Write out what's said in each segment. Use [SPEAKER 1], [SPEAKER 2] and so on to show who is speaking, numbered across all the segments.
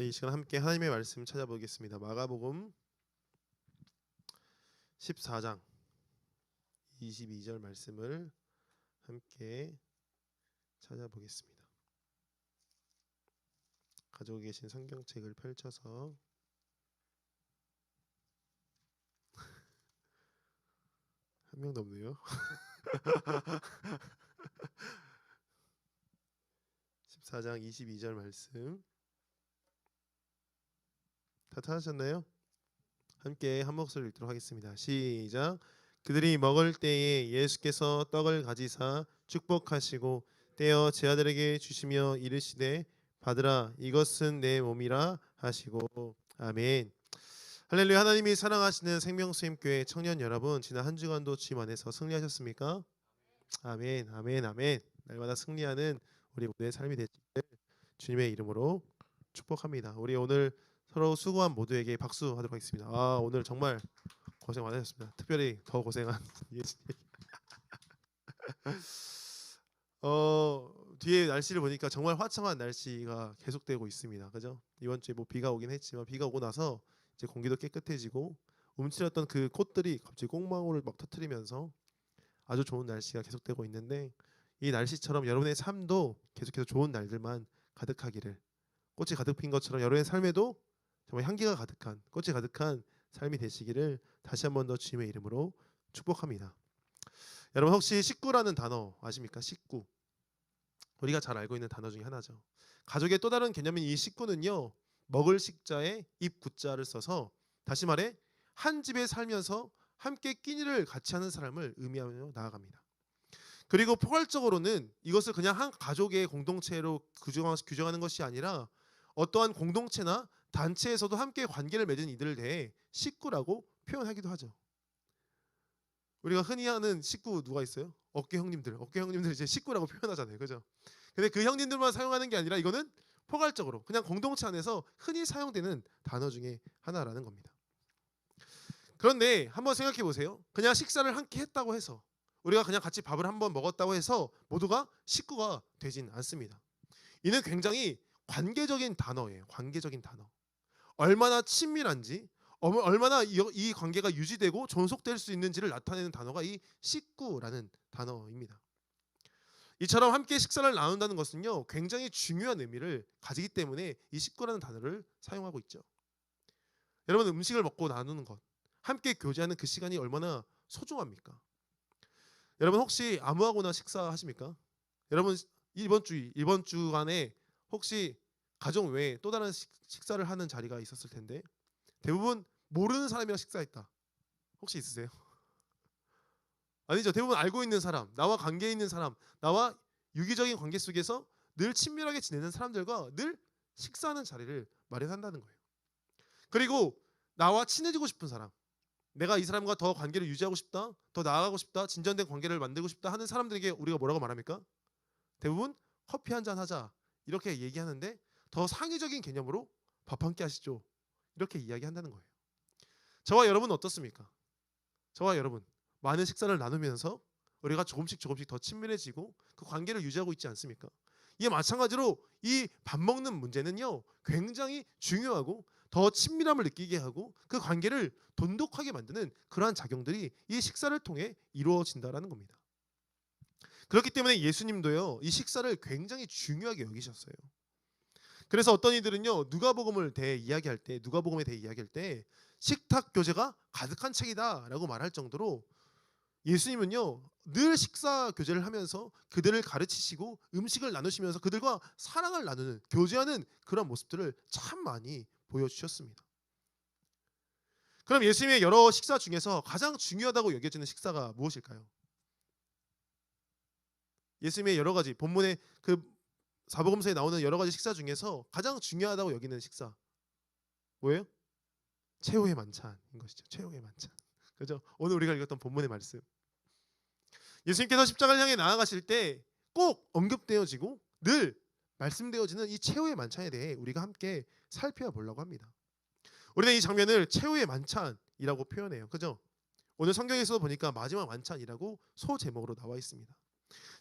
[SPEAKER 1] 이 시간 함께 하나님의 말씀 찾아보겠습니다. 마가복음 14장 22절 말씀을 함께 찾아보겠습니다. 가지고 계신 성경책을 펼쳐서 한 명도 없네요. 14장 22절 말씀 다 찾으셨나요? 함께 한 목소리 읽도록 하겠습니다. 시작. 그들이 먹을 때에 예수께서 떡을 가지사 축복하시고 떼어 제 아들에게 주시며 이르시되 받으라 이것은 내 몸이라 하시고 아멘. 할렐루야. 하나님이 사랑하시는 생명수임교회 청년 여러분, 지난 한 주간도 주님 안에서 승리하셨습니까? 아멘 아멘 아멘. 날마다 승리하는 우리 모두의 삶이 되시기를 주님의 이름으로 축복합니다. 우리 오늘 서로 수고한 모두에게 박수하도록 하겠습니다. 오늘 정말 고생 많으셨습니다. 특별히 더 고생한 예수님. 뒤에 날씨를 보니까 정말 화창한 날씨가 계속되고 있습니다. 그죠? 이번 주에 뭐 비가 오긴 했지만 비가 오고 나서 이제 공기도 깨끗해지고 움츠렸던 그 꽃들이 갑자기 꽃망울을 막 터뜨리면서 아주 좋은 날씨가 계속되고 있는데, 이 날씨처럼 여러분의 삶도 계속해서 좋은 날들만 가득하기를, 꽃이 가득 핀 것처럼 여러분의 삶에도 정말 향기가 가득한, 꽃이 가득한 삶이 되시기를 다시 한 번 더 주님의 이름으로 축복합니다. 여러분 혹시 식구라는 단어 아십니까? 식구. 우리가 잘 알고 있는 단어 중에 하나죠. 가족의 또 다른 개념인 이 식구는요, 먹을 식자에 입 구자를 써서 다시 말해 한 집에 살면서 함께 끼니를 같이 하는 사람을 의미하며 나아갑니다. 그리고 포괄적으로는 이것을 그냥 한 가족의 공동체로 규정하는 것이 아니라 어떠한 공동체나 단체에서도 함께 관계를 맺은 이들을 대해 식구라고 표현하기도 하죠. 우리가 흔히 하는 식구 누가 있어요? 어깨 형님들 이제 식구라고 표현하잖아요. 그죠? 근데 그 형님들만 사용하는 게 아니라 이거는 포괄적으로 그냥 공동체 안에서 흔히 사용되는 단어 중에 하나라는 겁니다. 그런데 한번 생각해 보세요. 그냥 식사를 함께 했다고 해서, 우리가 그냥 같이 밥을 한번 먹었다고 해서 모두가 식구가 되진 않습니다. 이는 굉장히 관계적인 단어예요. 관계적인 단어. 얼마나 친밀한지, 얼마나 이 관계가 유지되고 존속될 수 있는지를 나타내는 단어가 이 식구라는 단어입니다. 이처럼 함께 식사를 나눈다는 것은요, 굉장히 중요한 의미를 가지기 때문에 이 식구라는 단어를 사용하고 있죠. 여러분, 음식을 먹고 나누는 것, 함께 교제하는 그 시간이 얼마나 소중합니까? 여러분 혹시 아무하고나 식사하십니까? 여러분 이번 주간에 혹시 가정 외에 또 다른 식사를 하는 자리가 있었을 텐데, 대부분 모르는 사람이랑 식사했다. 혹시 있으세요? 아니죠. 대부분 알고 있는 사람, 나와 관계 있는 사람, 나와 유기적인 관계 속에서 늘 친밀하게 지내는 사람들과 늘 식사하는 자리를 마련한다는 거예요. 그리고 나와 친해지고 싶은 사람, 내가 이 사람과 더 관계를 유지하고 싶다, 더 나아가고 싶다, 진전된 관계를 만들고 싶다 하는 사람들에게 우리가 뭐라고 말합니까? 대부분 커피 한잔 하자 이렇게 얘기하는데, 더 상위적인 개념으로 밥 한 끼 하시죠 이렇게 이야기한다는 거예요. 저와 여러분은 어떻습니까? 저와 여러분 많은 식사를 나누면서 우리가 조금씩 더 친밀해지고 그 관계를 유지하고 있지 않습니까? 이에 마찬가지로 이 밥 먹는 문제는요, 굉장히 중요하고 더 친밀함을 느끼게 하고 그 관계를 돈독하게 만드는 그러한 작용들이 이 식사를 통해 이루어진다라는 겁니다. 그렇기 때문에 예수님도요, 이 식사를 굉장히 중요하게 여기셨어요. 그래서 어떤 이들은요, 누가복음에 대해 이야기할 때 식탁 교제가 가득한 책이다라고 말할 정도로 예수님은요, 늘 식사 교제를 하면서 그들을 가르치시고 음식을 나누시면서 그들과 사랑을 나누는, 교제하는 그런 모습들을 참 많이 보여주셨습니다. 그럼 예수님의 여러 식사 중에서 가장 중요하다고 여겨지는 식사가 무엇일까요? 예수님의 여러 가지 본문의 그 사복음서에 나오는 여러 가지 식사 중에서 가장 중요하다고 여기는 식사 뭐예요? 최후의 만찬인 것이죠. 최후의 만찬. 그죠? 오늘 우리가 읽었던 본문의 말씀. 예수님께서 십자가를 향해 나아가실 때 꼭 언급되어지고 늘 말씀되어지는 이 최후의 만찬에 대해 우리가 함께 살펴보려고 합니다. 우리는 이 장면을 최후의 만찬이라고 표현해요. 그죠? 오늘 성경에서 보니까 마지막 만찬이라고 소제목으로 나와 있습니다.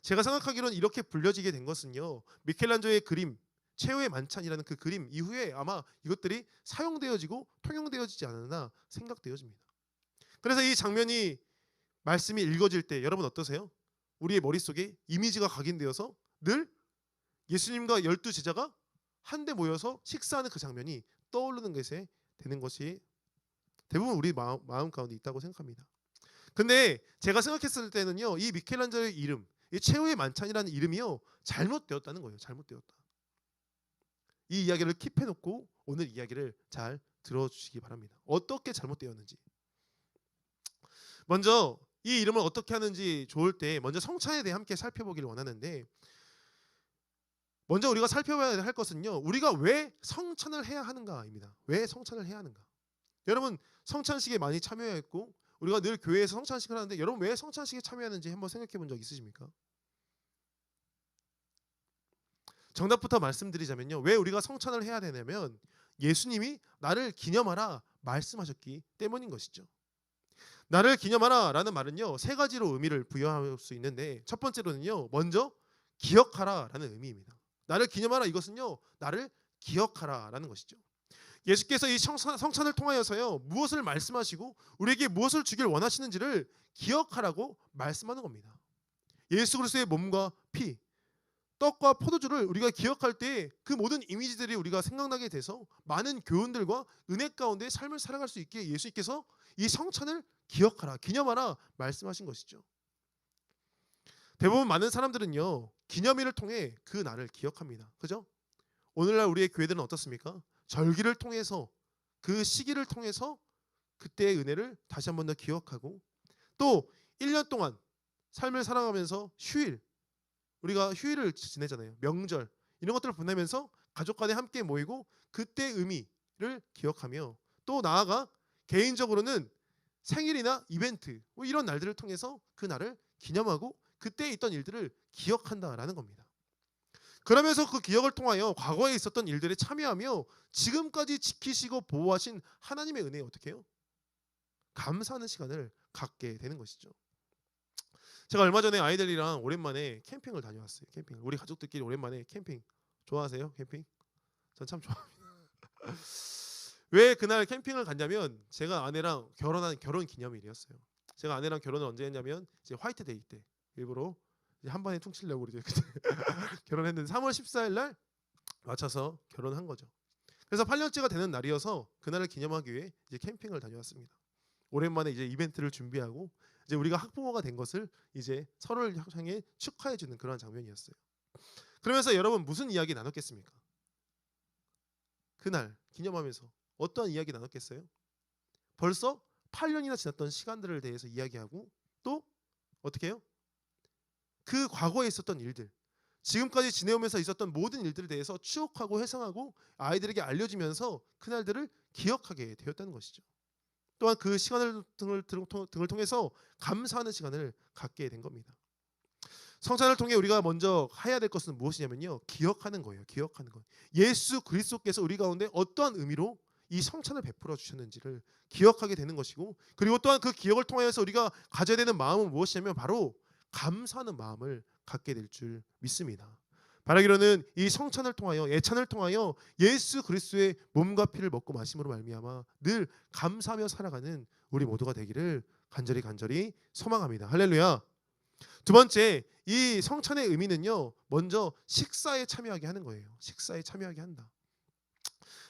[SPEAKER 1] 제가 생각하기로는 이렇게 불려지게 된 것은요, 미켈란조의 그림 최후의 만찬이라는 그 그림 이후에 아마 이것들이 사용되어지고 통용되어지지 않았나 생각되어집니다. 그래서 이 장면이 말씀이 읽어질 때 여러분 어떠세요? 우리의 머릿속에 이미지가 각인되어서 늘 예수님과 12제자가 한데 모여서 식사하는 그 장면이 떠오르는 것에 되는 것이 대부분 우리 마음 가운데 있다고 생각합니다. 근데 제가 생각했을 때는요, 이 미켈란젤로의 이름, 이 최후의 만찬이라는 이름이요 잘못되었다는 거예요. 잘못되었다. 이 이야기를 킵해놓고 오늘 이야기를 잘 들어주시기 바랍니다. 어떻게 잘못되었는지. 먼저 이 이름을 어떻게 하는지 좋을 때 먼저 성찬에 대해 함께 살펴보기를 원하는데, 먼저 우리가 살펴봐야 할 것은요, 우리가 왜 성찬을 해야 하는가입니다. 왜 성찬을 해야 하는가? 여러분 성찬식에 많이 참여했고 우리가 늘 교회에서 성찬식을 하는데 여러분 왜 성찬식에 참여하는지 한번 생각해 본 적 있으십니까? 정답부터 말씀드리자면요, 왜 우리가 성찬을 해야 되냐면 예수님이 나를 기념하라 말씀하셨기 때문인 것이죠. 나를 기념하라 라는 말은요 세 가지로 의미를 부여할 수 있는데, 첫 번째로는요 먼저 기억하라 라는 의미입니다. 나를 기념하라, 이것은요 나를 기억하라 라는 것이죠. 예수께서 이 성찬을 통하여서요 무엇을 말씀하시고 우리에게 무엇을 주길 원하시는지를 기억하라고 말씀하는 겁니다. 예수 그리스도의 몸과 피, 떡과 포도주를 우리가 기억할 때 그 모든 이미지들이 우리가 생각나게 돼서 많은 교훈들과 은혜 가운데 삶을 살아갈 수 있게 예수님께서 이 성찬을 기억하라, 기념하라 말씀하신 것이죠. 대부분 많은 사람들은요 기념일을 통해 그 날을 기억합니다. 그죠? 오늘날 우리의 교회들은 어떻습니까? 절기를 통해서, 그 시기를 통해서 그때의 은혜를 다시 한 번 더 기억하고, 또 1년 동안 삶을 살아가면서 휴일, 우리가 휴일을 지내잖아요. 명절 이런 것들을 보내면서 가족 간에 함께 모이고 그때의 의미를 기억하며, 또 나아가 개인적으로는 생일이나 이벤트 이런 날들을 통해서 그 날을 기념하고 그때 있던 일들을 기억한다라는 겁니다. 그러면서 그 기억을 통하여 과거에 있었던 일들에 참여하며 지금까지 지키시고 보호하신 하나님의 은혜에 어떻게 해요? 감사하는 시간을 갖게 되는 것이죠. 제가 얼마 전에 아이들이랑 오랜만에 캠핑을 다녀왔어요. 캠핑. 우리 가족들끼리 오랜만에 캠핑. 좋아하세요? 캠핑? 전 참 좋아합니다. 왜 그날 캠핑을 갔냐면 제가 아내랑 결혼한 결혼 기념일이었어요. 제가 아내랑 결혼을 언제 했냐면 이제 화이트데이 때 일부러 이제 한 번에 퉁치려고 이제 결혼했는데 3월 14일 날 맞춰서 결혼한 거죠. 그래서 8년째가 되는 날이어서 그날을 기념하기 위해 이제 캠핑을 다녀왔습니다. 오랜만에 이제 이벤트를 준비하고 이제 우리가 학부모가 된 것을 이제 서로를 향해 축하해 주는 그런 장면이었어요. 그러면서 여러분 무슨 이야기 나눴겠습니까? 그날 기념하면서 어떠한 이야기 나눴겠어요? 벌써 8년이나 지났던 시간들을 대해서 이야기하고, 또 어떻게 해요? 그 과거에 있었던 일들, 지금까지 지내오면서 있었던 모든 일들에 대해서 추억하고 회상하고 아이들에게 알려주면서 그날들을 기억하게 되었다는 것이죠. 또한 그 시간을 등을 통해서 감사하는 시간을 갖게 된 겁니다. 성찬을 통해 우리가 먼저 해야 될 것은 무엇이냐면요, 기억하는 거예요. 기억하는 것. 예수 그리스도께서 우리 가운데 어떠한 의미로 이 성찬을 베풀어 주셨는지를 기억하게 되는 것이고, 그리고 또한 그 기억을 통하여서 우리가 가져야 되는 마음은 무엇이냐면 바로 감사하는 마음을 갖게 될 줄 믿습니다. 바라기로는 이 성찬을 통하여, 예찬을 통하여 예수 그리스도의 몸과 피를 먹고 마심으로 말미암아 늘 감사하며 살아가는 우리 모두가 되기를 간절히 소망합니다. 할렐루야. 두 번째, 이 성찬의 의미는요 먼저 식사에 참여하게 하는 거예요. 식사에 참여하게 한다.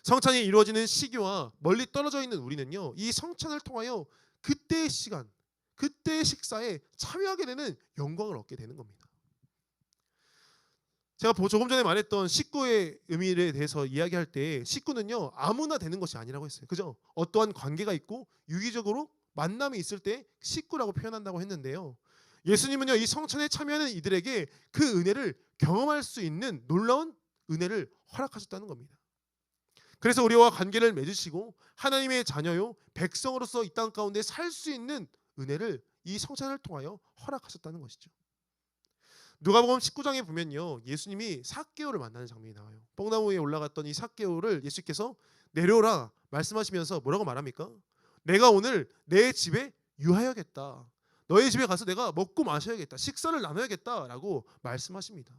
[SPEAKER 1] 성찬이 이루어지는 시기와 멀리 떨어져 있는 우리는요 이 성찬을 통하여 그때의 시간, 그때의 식사에 참여하게 되는 영광을 얻게 되는 겁니다. 제가 조금 전에 말했던 식구의 의미에 대해서 이야기할 때 식구는요 아무나 되는 것이 아니라고 했어요. 그죠? 어떠한 관계가 있고 유기적으로 만남이 있을 때 식구라고 표현한다고 했는데요, 예수님은요 이 성찬에 참여하는 이들에게 그 은혜를 경험할 수 있는 놀라운 은혜를 허락하셨다는 겁니다. 그래서 우리와 관계를 맺으시고 하나님의 자녀요 백성으로서 이 땅 가운데 살 수 있는 은혜를 이 성찬을 통하여 허락하셨다는 것이죠. 누가복음 19장에 보면요 예수님이 삭개오를 만나는 장면이 나와요. 뽕나무 위에 올라갔던 이 삭개오를 예수께서 내려오라 말씀하시면서 뭐라고 말합니까? 내가 오늘 내 집에 유하여겠다. 너의 집에 가서 내가 먹고 마셔야겠다. 식사를 나눠야겠다라고 말씀하십니다.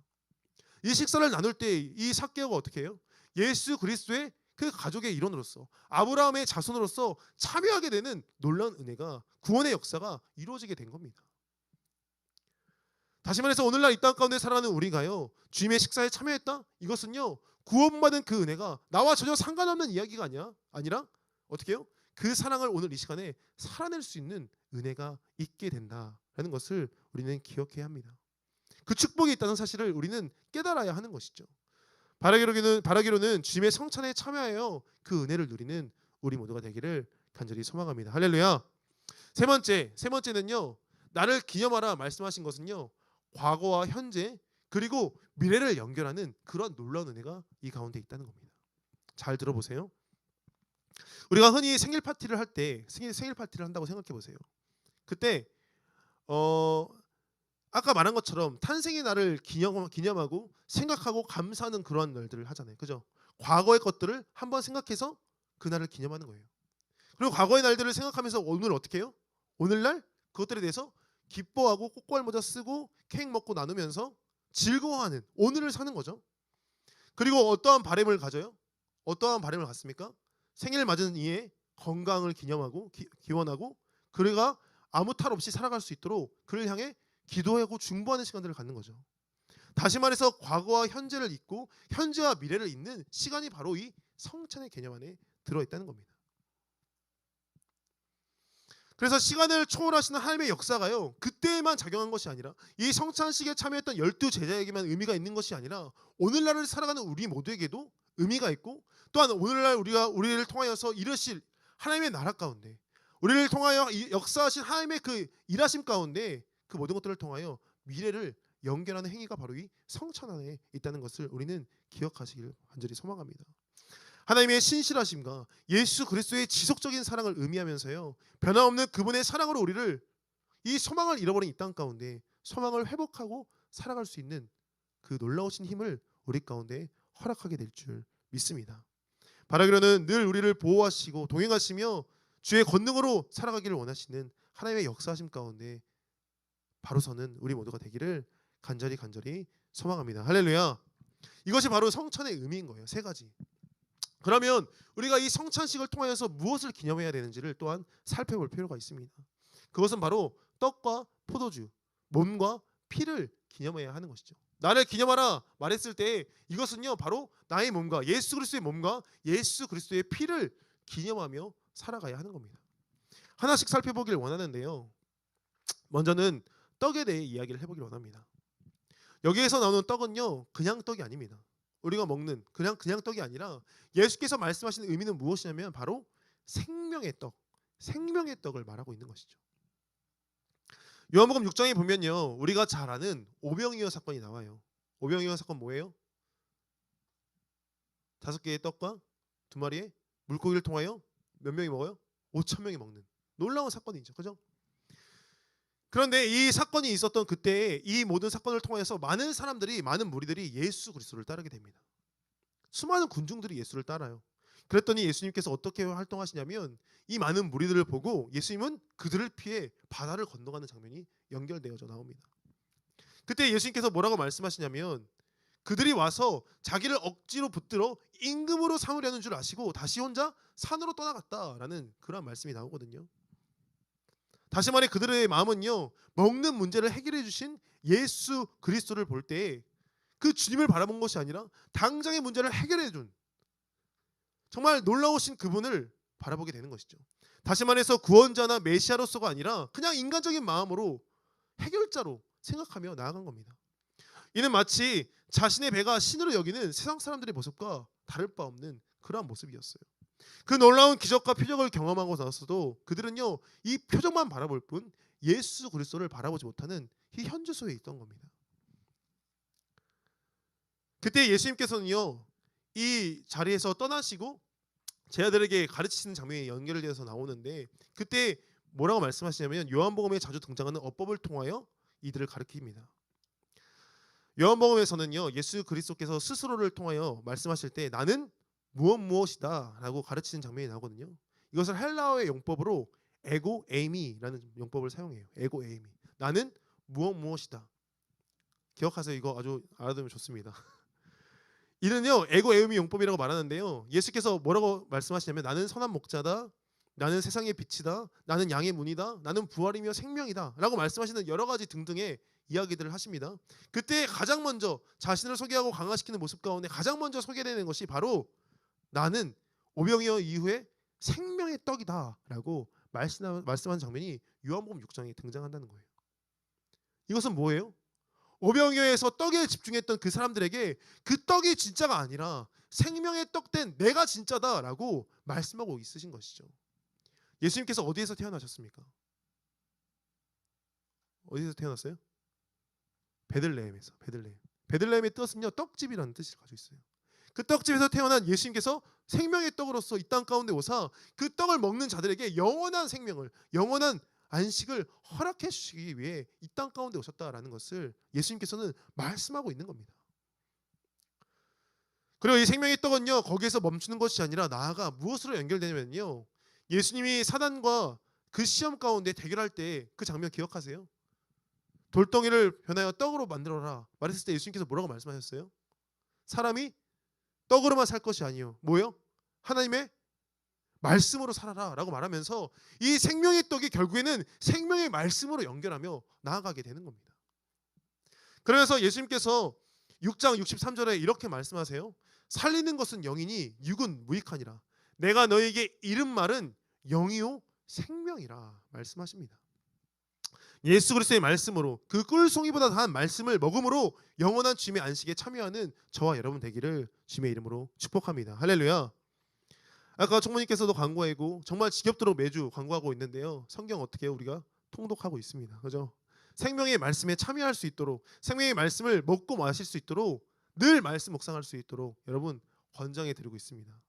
[SPEAKER 1] 이 식사를 나눌 때 이 삭개오가 어떻게 해요? 예수 그리스도의 그 가족의 일원으로서 아브라함의 자손으로서 참여하게 되는 놀라운 은혜가 구원의 역사가 이루어지게 된 겁니다. 다시 말해서 오늘날 이 땅 가운데 살아가는 우리가요, 주님의 식사에 참여했다? 이것은요, 구원받은 그 은혜가 나와 전혀 상관없는 이야기가 아니라 어떻게 해요? 그 사랑을 오늘 이 시간에 살아낼 수 있는 은혜가 있게 된다라는 것을 우리는 기억해야 합니다. 그 축복이 있다는 사실을 우리는 깨달아야 하는 것이죠. 바라기로는 주님의 성찬에 참여하여 그 은혜를 누리는 우리 모두가 되기를 간절히 소망합니다. 할렐루야. 세 번째는요, 나를 기념하라 말씀하신 것은요, 과거와 현재 그리고 미래를 연결하는 그런 놀라운 은혜가 이 가운데 있다는 겁니다. 잘 들어보세요. 우리가 흔히 생일 파티를 할 때 생일 파티를 한다고 생각해 보세요. 그때 아까 말한 것처럼 탄생의 날을 기념하고 생각하고 감사하는 그러한 날들을 하잖아요. 그죠? 과거의 것들을 한번 생각해서 그 날을 기념하는 거예요. 그리고 과거의 날들을 생각하면서 오늘 어떻게 해요? 오늘날 그것들에 대해서 기뻐하고 꽃갈 모자 쓰고 케이크 먹고 나누면서 즐거워하는 오늘을 사는 거죠. 그리고 어떠한 바람을 가져요? 어떠한 바람을 갖습니까? 생일 맞은 이에 건강을 기념하고 기원하고 그가 아무 탈 없이 살아갈 수 있도록 그를 향해 기도하고 중보하는 시간들을 갖는 거죠. 다시 말해서 과거와 현재를 잇고 현재와 미래를 잇는 시간이 바로 이 성찬의 개념 안에 들어있다는 겁니다. 그래서 시간을 초월하시는 하나님의 역사가요, 그때만 작용한 것이 아니라 이 성찬식에 참여했던 12제자에게만 의미가 있는 것이 아니라 오늘날을 살아가는 우리 모두에게도 의미가 있고, 또한 오늘날 우리를 통하여서 이루실 하나님의 나라 가운데, 우리를 통하여 역사하신 하나님의 그 일하심 가운데 그 모든 것들을 통하여 미래를 연결하는 행위가 바로 이 성찬 안에 있다는 것을 우리는 기억하시길 간절히 소망합니다. 하나님의 신실하심과 예수 그리스도의 지속적인 사랑을 의미하면서요, 변함없는 그분의 사랑으로 우리를 이 소망을 잃어버린 이 땅 가운데 소망을 회복하고 살아갈 수 있는 그 놀라우신 힘을 우리 가운데 허락하게 될 줄 믿습니다. 바라기로는 늘 우리를 보호하시고 동행하시며 주의 권능으로 살아가기를 원하시는 하나님의 역사하심 가운데 바로 서는 우리 모두가 되기를 간절히 소망합니다. 할렐루야. 이것이 바로 성찬의 의미인 거예요. 세 가지. 그러면 우리가 이 성찬식을 통하여서 무엇을 기념해야 되는지를 또한 살펴볼 필요가 있습니다. 그것은 바로 떡과 포도주, 몸과 피를 기념해야 하는 것이죠. 나를 기념하라 말했을 때 이것은요, 바로 나의 몸과 예수 그리스도의 몸과 예수 그리스도의 피를 기념하며 살아가야 하는 겁니다. 하나씩 살펴보길 원하는데요, 먼저는 떡에 대해 이야기를 해보길 원합니다. 여기에서 나오는 떡은요, 그냥 떡이 아닙니다. 우리가 먹는 그냥 떡이 아니라 예수께서 말씀하시는 의미는 무엇이냐면 바로 생명의 떡을 말하고 있는 것이죠. 요한복음 6장에 보면요, 우리가 잘 아는 오병이어 사건이 나와요. 오병이어 사건 뭐예요? 5개의 떡과 2마리의 물고기를 통하여 몇 명이 먹어요? 5,000명이 먹는 놀라운 사건이죠. 그죠? 그런데 이 사건이 있었던 그때에 이 모든 사건을 통해서 많은 무리들이 예수 그리스도를 따르게 됩니다. 수많은 군중들이 예수를 따라요. 그랬더니 예수님께서 어떻게 활동하시냐면 이 많은 무리들을 보고 예수님은 그들을 피해 바다를 건너가는 장면이 연결되어져 나옵니다. 그때 예수님께서 뭐라고 말씀하시냐면 그들이 와서 자기를 억지로 붙들어 임금으로 삼으려는 줄 아시고 다시 혼자 산으로 떠나갔다라는 그런 말씀이 나오거든요. 다시 말해 그들의 마음은요, 먹는 문제를 해결해 주신 예수 그리스도를 볼 때 그 주님을 바라본 것이 아니라 당장의 문제를 해결해 준 정말 놀라우신 그분을 바라보게 되는 것이죠. 다시 말해서 구원자나 메시아로서가 아니라 그냥 인간적인 마음으로 해결자로 생각하며 나아간 겁니다. 이는 마치 자신의 배가 신으로 여기는 세상 사람들의 모습과 다를 바 없는 그러한 모습이었어요. 그 놀라운 기적과 표적을 경험하고 나서도 그들은요, 이 표적만 바라볼 뿐 예수 그리스도를 바라보지 못하는 이 현주소에 있던 겁니다. 그때 예수님께서는요, 이 자리에서 떠나시고 제자들에게 가르치시는 장면이 연결되어서 나오는데 그때 뭐라고 말씀하시냐면 요한복음에 자주 등장하는 어법을 통하여 이들을 가르칩니다. 요한복음에서는요, 예수 그리스도께서 스스로를 통하여 말씀하실 때 나는 무엇이다 라고 가르치는 장면이 나오거든요. 이것을 헬라어의 용법으로 에고 에이미라는 용법을 사용해요. 에고 에이미. 나는 무엇이다. 기억하세요. 이거 아주 알아두면 좋습니다. 이는요 에고 에우미 용법이라고 말하는데요. 예수께서 뭐라고 말씀하시냐면 나는 선한 목자다. 나는 세상의 빛이다. 나는 양의 문이다. 나는 부활이며 생명이다. 라고 말씀하시는 여러 가지 등등의 이야기들을 하십니다. 그때 가장 먼저 자신을 소개하고 강화시키는 모습 가운데 가장 먼저 소개되는 것이 바로 나는 오병이어 이후에 생명의 떡이다 라고 말씀하는 장면이 요한복음 6장에 등장한다는 거예요. 이것은 뭐예요? 오병이어에서 떡에 집중했던 그 사람들에게 그 떡이 진짜가 아니라 생명의 떡 된 내가 진짜다라고 말씀하고 있으신 것이죠. 예수님께서 어디에서 태어나셨습니까? 어디서 태어났어요? 베들레헴에서. 베들레헴의 뜻은요 떡집이라는 뜻을 가지고 있어요. 그 떡집에서 태어난 예수님께서 생명의 떡으로서 이 땅 가운데 오사 그 떡을 먹는 자들에게 영원한 생명을, 영원한 안식을 허락해 주시기 위해 이 땅 가운데 오셨다라는 것을 예수님께서는 말씀하고 있는 겁니다. 그리고 이 생명의 떡은요 거기에서 멈추는 것이 아니라 나아가 무엇으로 연결되냐면요, 예수님이 사단과 그 시험 가운데 대결할 때 그 장면 기억하세요? 돌덩이를 변하여 떡으로 만들어라 말했을 때 예수님께서 뭐라고 말씀하셨어요? 사람이 떡으로만 살 것이 아니요 뭐요? 하나님의 말씀으로 살아라 라고 말하면서 이 생명의 떡이 결국에는 생명의 말씀으로 연결하며 나아가게 되는 겁니다. 그래서 예수님께서 6장 63절에 이렇게 말씀하세요. 살리는 것은 영이니 육은 무익하니라. 내가 너에게 이른 말은 영이요 생명이라 말씀하십니다. 예수 그리스도의 말씀으로 그 꿀송이보다 더한 말씀을 먹음으로 영원한 주님의 안식에 참여하는 저와 여러분 되기를 주님의 이름으로 축복합니다. 할렐루야. 아까 총무님께서도 광고하고 정말 지겹도록 매주 광고하고 있는데요. 성경 어떻게 해요? 우리가 통독하고 있습니다. 그죠? 생명의 말씀에 참여할 수 있도록, 생명의 말씀을 먹고 마실 수 있도록, 늘 말씀 묵상할 수 있도록 여러분 권장해 드리고 있습니다.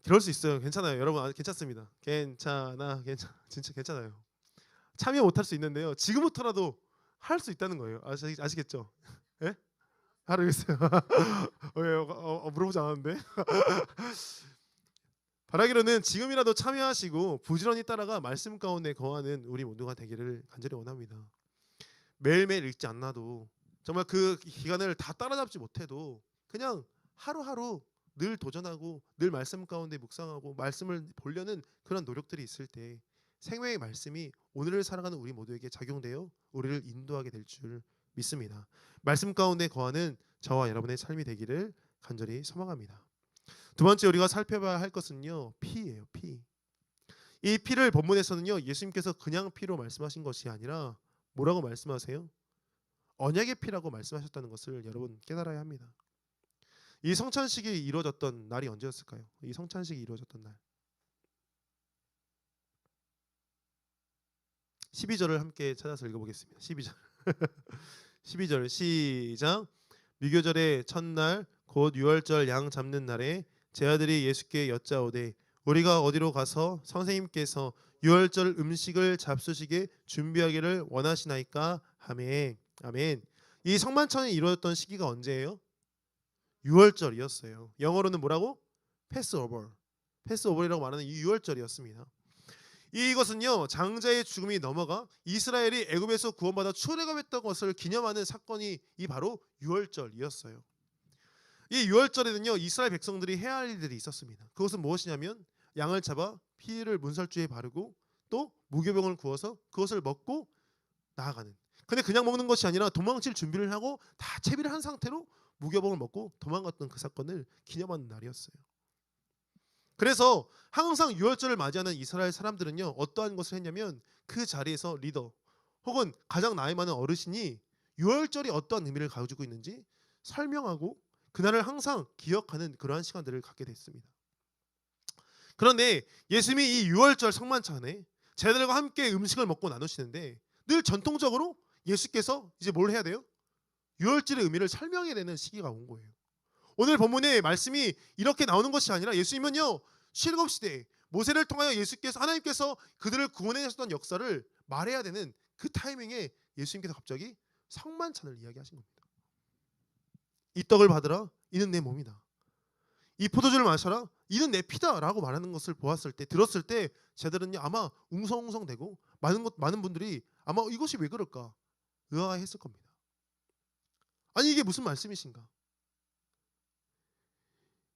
[SPEAKER 1] 그럴 수 있어요. 괜찮아요. 여러분 괜찮습니다. 진짜 괜찮아요. 참여 못할 수 있는데요. 지금부터라도 할 수 있다는 거예요. 아시겠죠? 예? 알겠어요. 물어보지 않았는데. 바라기로는 지금이라도 참여하시고 부지런히 따라가 말씀 가운데 거하는 우리 모두가 되기를 간절히 원합니다. 매일매일 읽지 않나도 정말 그 기간을 다 따라잡지 못해도 그냥 하루하루 늘 도전하고 늘 말씀 가운데 묵상하고 말씀을 보려는 그런 노력들이 있을 때 생명의 말씀이 오늘을 살아가는 우리 모두에게 작용되어 우리를 인도하게 될 줄 믿습니다. 말씀 가운데 거하는 저와 여러분의 삶이 되기를 간절히 소망합니다. 두 번째 우리가 살펴봐야 할 것은요, 피예요. 피. 이 피를 본문에서는요 예수님께서 그냥 피로 말씀하신 것이 아니라 뭐라고 말씀하세요? 언약의 피라고 말씀하셨다는 것을 여러분 깨달아야 합니다. 이 성찬식이 이루어졌던 날이 언제였을까요? 이 성찬식이 이루어졌던 날 12절을 함께 찾아서 읽어보겠습니다. 12절 12절 시작. 미교절의 첫날 곧 유월절 양 잡는 날에 제 아들이 예수께 여짜오되 우리가 어디로 가서 선생님께서 유월절 음식을 잡수시게 준비하기를 원하시나이까 하매. 아멘. 이 성만찬이 이루어졌던 시기가 언제예요? 유월절이었어요. 영어로는 뭐라고? 패스오버. 패스오버이라고 말하는 이 유월절이었습니다. 이것은요 장자의 죽음이 넘어가 이스라엘이 애굽에서 구원받아 출애굽했던 것을 기념하는 사건이 이 바로 유월절이었어요. 이 유월절에는요 이스라엘 백성들이 해야 할 일들이 있었습니다. 그것은 무엇이냐면 양을 잡아 피를 문설주에 바르고 또 무교병을 구워서 그것을 먹고 나아가는. 근데 그냥 먹는 것이 아니라 도망칠 준비를 하고 다 채비를 한 상태로 무교병을 먹고 도망갔던 그 사건을 기념하는 날이었어요. 그래서 항상 유월절을 맞이하는 이스라엘 사람들은요 어떠한 것을 했냐면 그 자리에서 리더 혹은 가장 나이 많은 어르신이 유월절이 어떠한 의미를 가지고 있는지 설명하고 그날을 항상 기억하는 그러한 시간들을 갖게 됐습니다. 그런데 예수님이 이 유월절 성만찬에 제자들과 함께 음식을 먹고 나누시는데 늘 전통적으로 예수께서 이제 뭘 해야 돼요? 유월절의 의미를 설명해야 되는 시기가 온 거예요. 오늘 본문의 말씀이 이렇게 나오는 것이 아니라 예수님은요 실급시대에 모세를 통하여 하나님께서 그들을 구원해 주셨던 역사를 말해야 되는 그 타이밍에 예수님께서 갑자기 성만찬을 이야기하신 겁니다. 이 떡을 받으라 이는 내 몸이다. 이 포도주를 마셔라 이는 내 피다 라고 말하는 것을 들었을 때 제자들은요 아마 웅성웅성대고 많은 분들이 아마 이것이 왜 그럴까 의아했을 겁니다. 아니 이게 무슨 말씀이신가?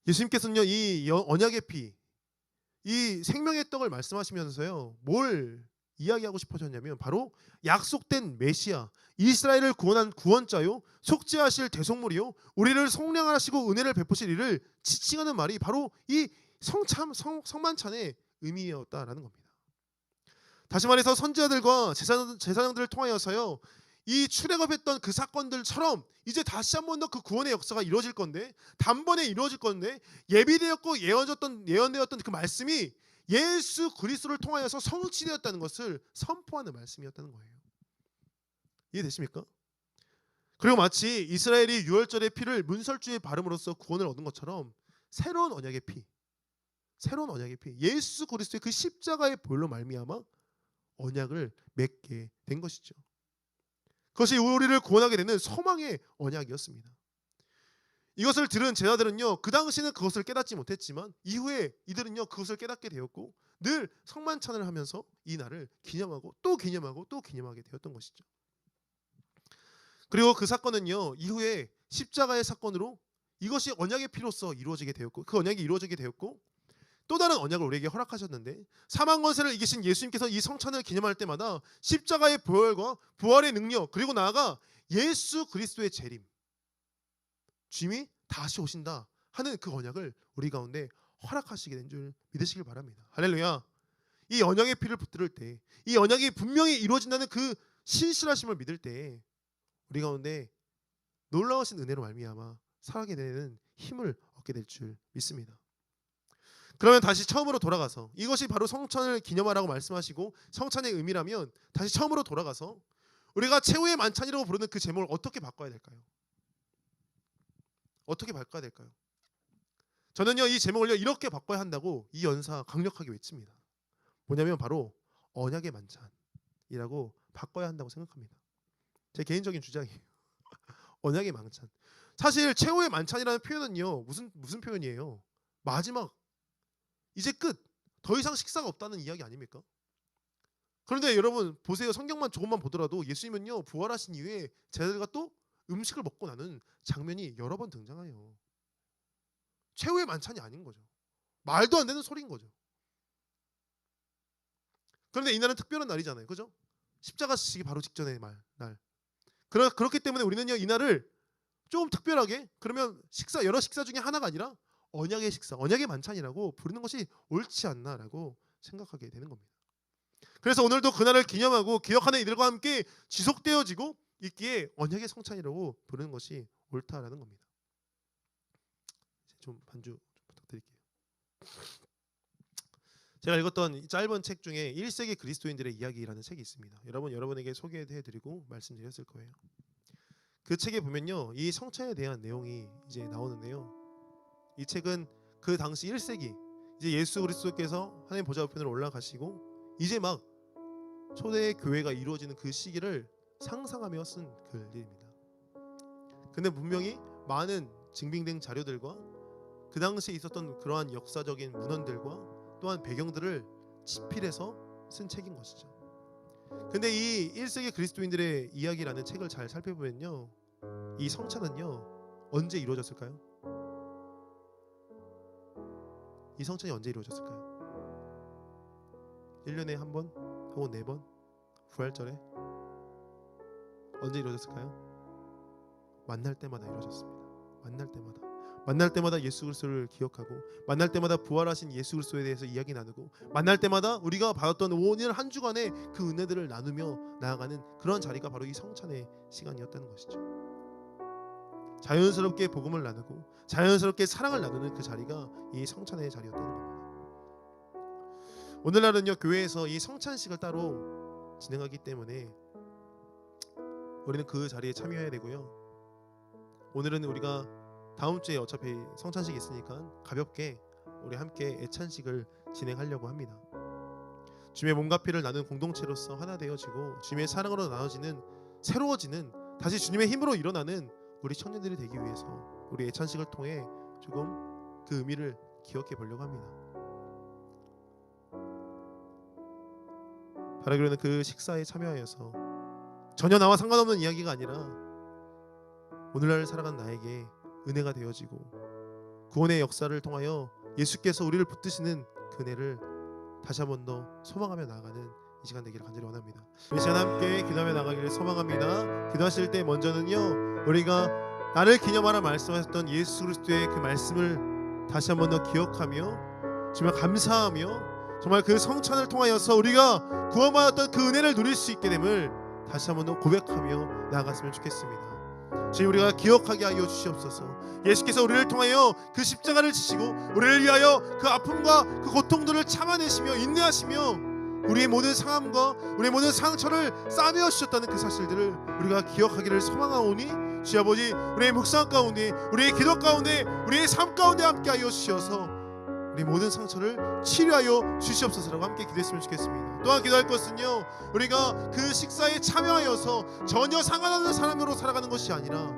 [SPEAKER 1] 예수님께서는요 이 언약의 피, 이 생명의 떡을 말씀하시면서요 뭘 이야기하고 싶으셨냐면 바로 약속된 메시아, 이스라엘을 구원한 구원자요, 속죄하실 대속물이요, 우리를 속량하시고 은혜를 베푸실 이를 지칭하는 말이 바로 이 성만찬의 의미였다라는 겁니다. 다시 말해서 선지자들과 제사장들을 통하여서요 이 출애굽했던 그 사건들처럼 이제 다시 한 번 더 그 구원의 역사가 이루어질 건데, 단번에 이루어질 건데, 예비되었고 예언되었던 그 말씀이 예수 그리스도를 통하여서 성취되었다는 것을 선포하는 말씀이었다는 거예요. 이해되십니까? 그리고 마치 이스라엘이 유월절의 피를 문설주에 바름으로써 구원을 얻은 것처럼 새로운 언약의 피, 예수 그리스도의 그 십자가의 보혈로 말미암아 언약을 맺게 된 것이죠. 그것이 우리를 구원하게 되는 소망의 언약이었습니다. 이것을 들은 제자들은요 그 당시에는 그것을 깨닫지 못했지만 이후에 이들은요 그것을 깨닫게 되었고 늘 성만찬을 하면서 이 날을 기념하고 또 기념하고 또 기념하게 되었던 것이죠. 그리고 그 사건은요 이후에 십자가의 사건으로 이것이 언약의 피로서 이루어지게 되었고, 그 언약이 이루어지게 되었고, 또 다른 언약을 우리에게 허락하셨는데, 사망 권세를 이기신 예수님께서 이 성찬을 기념할 때마다 십자가의 보혈과 부활의 능력, 그리고 나아가 예수 그리스도의 재림, 주님이 다시 오신다 하는 그 언약을 우리 가운데 허락하시게 된 줄 믿으시길 바랍니다. 할렐루야. 이 언약의 피를 붙들을 때, 이 언약이 분명히 이루어진다는 그 신실하심을 믿을 때 우리 가운데 놀라우신 은혜로 말미암아 살아가게 되는 힘을 얻게 될 줄 믿습니다. 그러면 다시 처음으로 돌아가서, 이것이 바로 성찬을 기념하라고 말씀하시고 성찬의 의미라면 다시 처음으로 돌아가서 우리가 최후의 만찬이라고 부르는 그 제목을 어떻게 바꿔야 될까요? 어떻게 바꿔야 될까요? 저는요 이 제목을요 이렇게 바꿔야 한다고 이 연사 강력하게 외칩니다. 뭐냐면 바로 언약의 만찬이라고 바꿔야 한다고 생각합니다. 제 개인적인 주장이에요. 언약의 만찬. 사실 최후의 만찬이라는 표현은요 무슨 표현이에요? 마지막, 이제 끝, 더 이상 식사가 없다는 이야기 아닙니까? 그런데 여러분 보세요. 성경만 조금만 보더라도 예수님은요 부활하신 이후에 제자들과 또 음식을 먹고 나는 장면이 여러 번 등장해요. 최후의 만찬이 아닌 거죠. 말도 안 되는 소리인 거죠. 그런데 이날은 특별한 날이잖아요. 그죠? 십자가 지시기 바로 직전의 날. 그렇기 때문에 우리는요 이날을 조금 특별하게, 그러면 여러 식사 중에 하나가 아니라 언약의 식사, 언약의 만찬이라고 부르는 것이 옳지 않나라고 생각하게 되는 겁니다. 그래서 오늘도 그날을 기념하고 기억하는 이들과 함께 지속되어지고 있기에 언약의 성찬이라고 부르는 것이 옳다라는 겁니다. 좀 반주 좀 부탁드릴게요. 제가 읽었던 이 짧은 책 중에 1세기 그리스도인들의 이야기라는 책이 있습니다. 여러분에게 소개해드리고 말씀드렸을 거예요. 그 책에 보면요 이 성찬에 대한 내용이 이제 나오는데요, 이 책은 그 당시 1세기 이제 예수 그리스도께서 하나님 보좌 우편으로 올라가시고 이제 막 초대 교회가 이루어지는 그 시기를 상상하며 쓴 글입니다. 근데 분명히 많은 증빙된 자료들과 그 당시에 있었던 그러한 역사적인 문헌들과 또한 배경들을 집필해서 쓴 책인 것이죠. 근데 이 1세기 그리스도인들의 이야기라는 책을 잘 살펴보면요 이 성찬은요 언제 이루어졌을까요? 이 성찬이 언제 이루어졌을까요? 1년에 한 번 혹은 4번 부활절에 언제 이루어졌을까요? 만날 때마다 이루어졌습니다. 만날 때마다 예수 그리스도를 기억하고, 만날 때마다 부활하신 예수 그리스도에 대해서 이야기 나누고, 만날 때마다 우리가 받았던 오늘 한 주간의 그 은혜들을 나누며 나아가는 그런 자리가 바로 이 성찬의 시간이었다는 것이죠. 자연스럽게 복음을 나누고 자연스럽게 사랑을 나누는 그 자리가 이 성찬의 자리였다는 겁니다. 오늘날은요 교회에서 이 성찬식을 따로 진행하기 때문에 우리는 그 자리에 참여해야 되고요. 오늘은 우리가 다음 주에 어차피 성찬식이 있으니까 가볍게 우리 함께 애찬식을 진행하려고 합니다. 주님의 몸과 피를 나눈 공동체로서 하나 되어지고 주님의 사랑으로 나눠지는, 새로워지는, 다시 주님의 힘으로 일어나는 우리 청년들이 되기 위해서 우리 애찬식을 통해 조금 그 의미를 기억해 보려고 합니다. 바라기로는 그 식사에 참여하여서 전혀 나와 상관없는 이야기가 아니라 오늘날 살아가는 나에게 은혜가 되어지고 구원의 역사를 통하여 예수께서 우리를 붙드시는 그 은혜를 다시 한 번 더 소망하며 나아가는 이 시간 되기를 간절히 원합니다. 이 시간 함께 기도하며 나가기를 소망합니다. 기도하실 때 먼저는요, 우리가 나를 기념하라 말씀하셨던 예수 그리스도의 그 말씀을 다시 한 번 더 기억하며 정말 감사하며 정말 그 성찬을 통하여서 우리가 구원받았던 그 은혜를 누릴 수 있게 됨을 다시 한 번 더 고백하며 나아갔으면 좋겠습니다. 주님, 우리가 기억하게 하여 주시옵소서. 예수께서 우리를 통하여 그 십자가를 지시고 우리를 위하여 그 아픔과 그 고통들을 참아내시며 인내하시며 우리의 모든 상함과 우리의 모든 상처를 싸매어 주셨다는 그 사실들을 우리가 기억하기를 소망하오니 주여 아버지, 우리의 묵상 가운데, 우리의 기도 가운데, 우리의 삶 가운데 함께하여 주셔서 우리 모든 상처를 치료하여 주시옵소서라고 함께 기도했으면 좋겠습니다. 또한 기도할 것은요, 우리가 그 식사에 참여하여서 전혀 상관없는 사람으로 살아가는 것이 아니라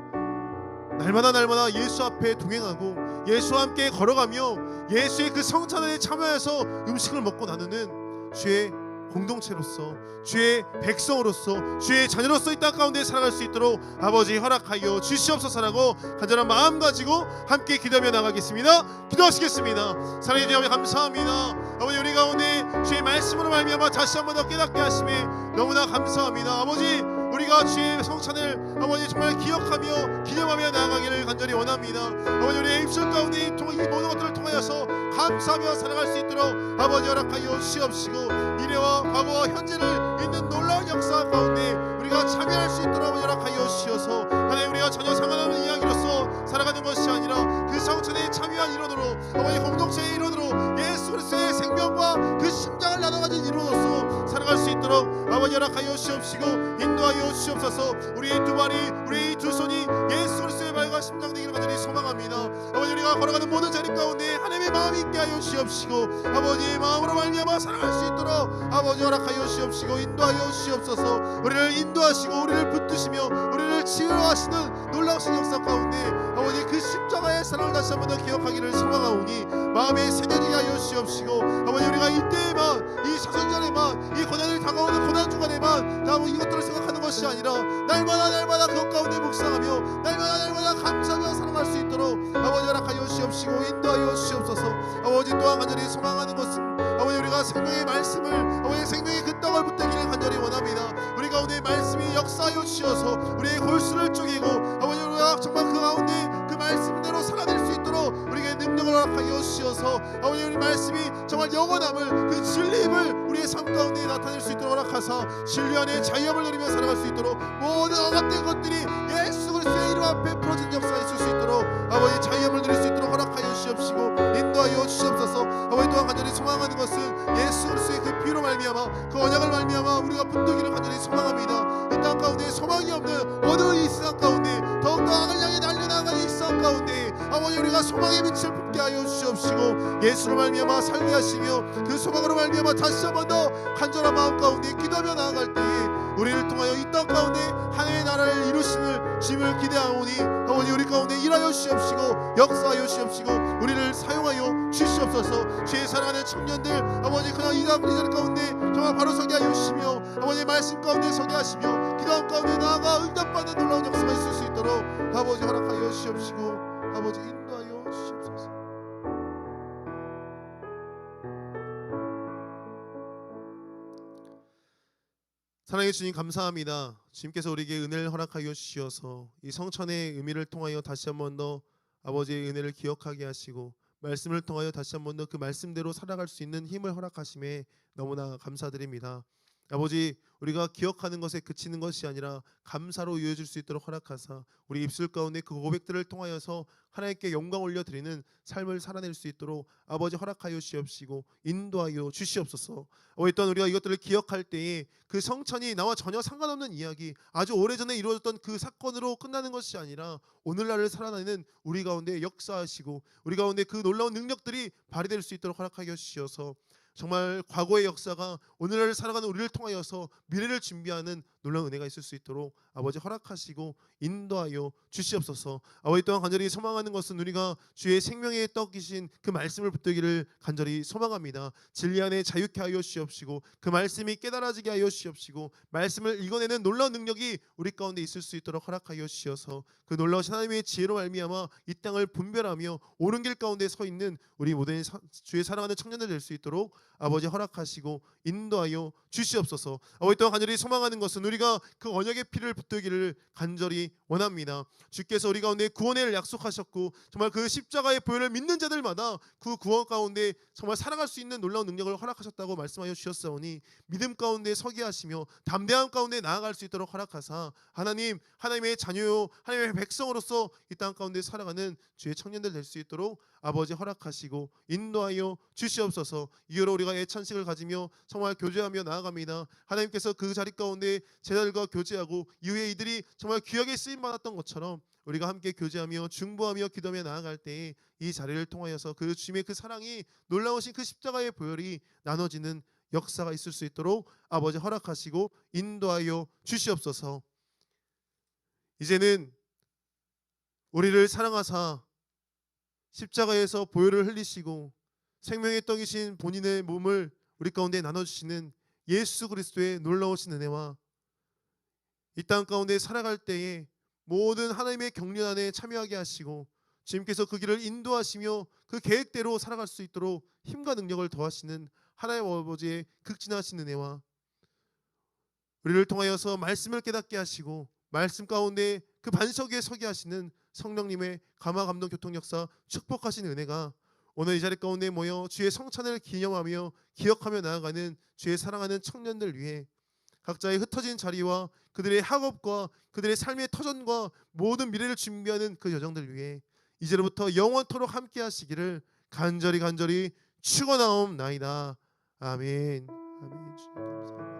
[SPEAKER 1] 날마다 예수 앞에 동행하고 예수와 함께 걸어가며 예수의 그 성찬에 참여해서 음식을 먹고 나누는 주의 공동체로서, 주의 백성으로서, 주의 자녀로서 이 땅 가운데 살아갈 수 있도록 아버지 허락하여 주시옵소서라고 간절한 마음 가지고 함께 기도하며 나가겠습니다. 기도하시겠습니다. 사랑해 주님 감사합니다. 아버지, 우리 가운데 주의 말씀으로 말미암아 다시 한번 더 깨닫게 하심에 너무나 감사합니다. 아버지, 우리가 주의 성찬을 아버지 정말 기억하며 기념하며 나아가기를 간절히 원합니다. 아버지, 우리의 입술 가운데 이 모든 것들을 통하여서 감사하며 살아갈 수 있도록 아버지 허락하여 주시옵시고 미래와 과거와 현재를 있는 놀라운 역사 가운데 우리가 참여할 수 있도록 아버지 허락하여 주시어서 하나님, 우리가 전혀 상관없는 이야기로서 살아가는 것이 아니라 그 성찬에 참여한 일원으로 아버지 공동체의 일원으로 예수 그리스도의 생명과 그 심장을 나눠 가진 일원으로서 살아갈 수 있도록 아버지 허락하여 주시옵시고 인도하여 주시옵소서. 우리의 두 발이, 우리의 두 손이 예수 그리스도의 발과 심장 되기를 간절히 소망합니다. 아버지, 우리가 걸어가는 모든 자리 가운데 하나님의 마음이 있게 하여 주시옵시고 아버지의 마음으로 말미암아 살아갈 수 있도록 아버지 허락하여 주시옵시고 인도하여 주시옵소서. 우리를 인도하시고 우리를 붙드시며 우리를 치유하시는 놀라우신 역사 가운데 아버지 그 십자가의 사랑을 다시 한번 더 기억하기를 소망하오니 마음에 새겨지게 하여 주시옵시고 아버지, 우리가 이때에만, 이 사순절에만, 이 고난을 다가오는 고난 주간에만 아버지 이것들을 생각하는 것이 아니라 날마다 그것 가운데 묵상하며 날마다 감사하며 살아갈 수 있도록 아버지 허락하여 주시옵시고 인도하여 주시옵소서. 아버지, 또한 간절히 소망하는 것은 아버지, 우리가 생명의 말씀을 아버지 생명의 그 떡을 붙들기를 간절히 원합니다. 우리 가운데 말씀이 역사하여 주셔서 우리의 골수를 쪼개고 아버지, 우리가 정말 그 가운데 그 말씀대로 살아낼 수 있도록 우리에게 능력을 허락하여 주셔서 아버지, 우리 말씀이 정말 영원함을, 그 진리임을 우리의 삶 가운데 나타낼 수 있도록 허락하사 진리 안에 자유함을 누리며 살아갈 수 있도록 모든 억압된 것들이 예수 그리스도의 이름 앞에 풀어진 역사가 있을 수 있도록 아버지 자유함을 누릴 수 있도록 허락하여 주시옵시고 인도하여 주시옵소서. 아버지, 또한 간절히 소망하는 것은 예수 그리스도의 그 피로 말미암아 그 언약을 말미암아 우리가 붙들기를 간절히 소망합니다. 이 땅 가운데 소망이 없는 어두운 이 세상 가운데 더욱더 악을 향해 달려나가는 이 세상 가운데 아버지, 우리가 소망의 빛을 품게 하여 주시옵시고 예수로 말미암아 살게 하시며 그 소망으로 말미암아 다시 한번 더 간절한 마음 가운데 기도하며 나아갈 때에 우리를 통하여 이 땅 가운데 하나님의 나라를 이루심을 짐을 기대하오니 아버지, 우리 가운데 일하여 주시옵시고 역사하여 주시옵시고 우리를 사용하여 주시옵소서. 주의 사랑하는 청년들 아버지, 그냥 이 자리 가운데 정말 바로 서게 하여 주시며 아버지 말씀 가운데 서게 하시며 기도한 가운데 나아가 응답받는 놀라운 역사가 있을 수 있도록 아버지 허락하여 주시옵시고 아버지 인도하여 주시옵소서. 사랑해 주님 감사합니다. 주님께서 우리에게 은혜를 허락하여 주시어서 이 성찬의 의미를 통하여 다시 한 번 더 아버지의 은혜를 기억하게 하시고 말씀을 통하여 다시 한 번 더 그 말씀대로 살아갈 수 있는 힘을 허락하심에 너무나 감사드립니다. 아버지, 우리가 기억하는 것에 그치는 것이 아니라 감사로 이어질 수 있도록 허락하사 우리 입술 가운데 그 고백들을 통하여서 하나님께 영광 올려드리는 삶을 살아낼 수 있도록 아버지 허락하여 주시옵시고 인도하여 주시옵소서. 또한 우리가 이것들을 기억할 때에 그 성찬이 나와 전혀 상관없는 이야기, 아주 오래전에 이루어졌던 그 사건으로 끝나는 것이 아니라 오늘날을 살아내는 우리 가운데 역사하시고 우리 가운데 그 놀라운 능력들이 발휘될 수 있도록 허락하여 주시어서 정말 과거의 역사가 오늘날을 살아가는 우리를 통하여서 미래를 준비하는 놀라운 은혜가 있을 수 있도록 아버지 허락하시고 인도하여 주시옵소서. 아버지 또한 간절히 소망하는 것은 우리가 주의 생명의 떡이신 그 말씀을 붙들기를 간절히 소망합니다. 진리 안에 자유케 하여 주시옵시고 그 말씀이 깨달아지게 하여 주시옵시고 말씀을 읽어내는 놀라운 능력이 우리 가운데 있을 수 있도록 허락하여 주시어서 그 놀라우신 하나님의 지혜로 말미암아 이 땅을 분별하며 옳은 길 가운데 서 있는 우리 모든 주의 사랑하는 청년들 될 수 있도록 아버지 허락하시고 인도하여 주시옵소서. 아버지 또한 간절히 소망하는 것은 우리가 그 언약의 피를 붙들기를 간절히 원합니다. 주께서 우리 가운데 구원의 일을 약속하셨고 정말 그 십자가의 보혈을 믿는 자들마다 그 구원 가운데 정말 살아갈 수 있는 놀라운 능력을 허락하셨다고 말씀하여 주셨사오니 믿음 가운데 서게 하시며 담대함 가운데 나아갈 수 있도록 허락하사 하나님의 자녀요 하나님의 백성으로서 이 땅 가운데 살아가는 주의 청년들 될 수 있도록 아버지 허락하시고 인도하여 주시옵소서. 이후로 우리가 애찬식을 가지며 정말 교제하며 나아갑니다. 하나님께서 그 자리 가운데 제자들과 교제하고 이후에 이들이 정말 귀하게 쓰임 받았던 것처럼 우리가 함께 교제하며 중보하며 기도하며 나아갈 때에 이 자리를 통하여서 그 주님의 그 사랑이 놀라우신 그 십자가의 보혈이 나눠지는 역사가 있을 수 있도록 아버지 허락하시고 인도하여 주시옵소서. 이제는 우리를 사랑하사 십자가에서 보혈을 흘리시고 생명의 떡이신 본인의 몸을 우리 가운데 나눠주시는 예수 그리스도의 놀라우신 은혜와 이 땅 가운데 살아갈 때에 모든 하나님의 경륜 안에 참여하게 하시고 주님께서 그 길을 인도하시며 그 계획대로 살아갈 수 있도록 힘과 능력을 더하시는 하나님 아버지의 극진하신 은혜와 우리를 통하여서 말씀을 깨닫게 하시고 말씀 가운데 그 반석 위에 서게 하시는 성령님의 감화 감동 교통 역사 축복하신 은혜가 오늘 이 자리 가운데 모여 주의 성찬을 기념하며 기억하며 나아가는 주의 사랑하는 청년들 위해 각자의 흩어진 자리와 그들의 학업과 그들의 삶의 터전과 모든 미래를 준비하는 그 여정들 위해 이제로부터 영원토록 함께 하시기를 간절히 축원하옵나이다. 아멘. 아멘. 주님 감사합니다.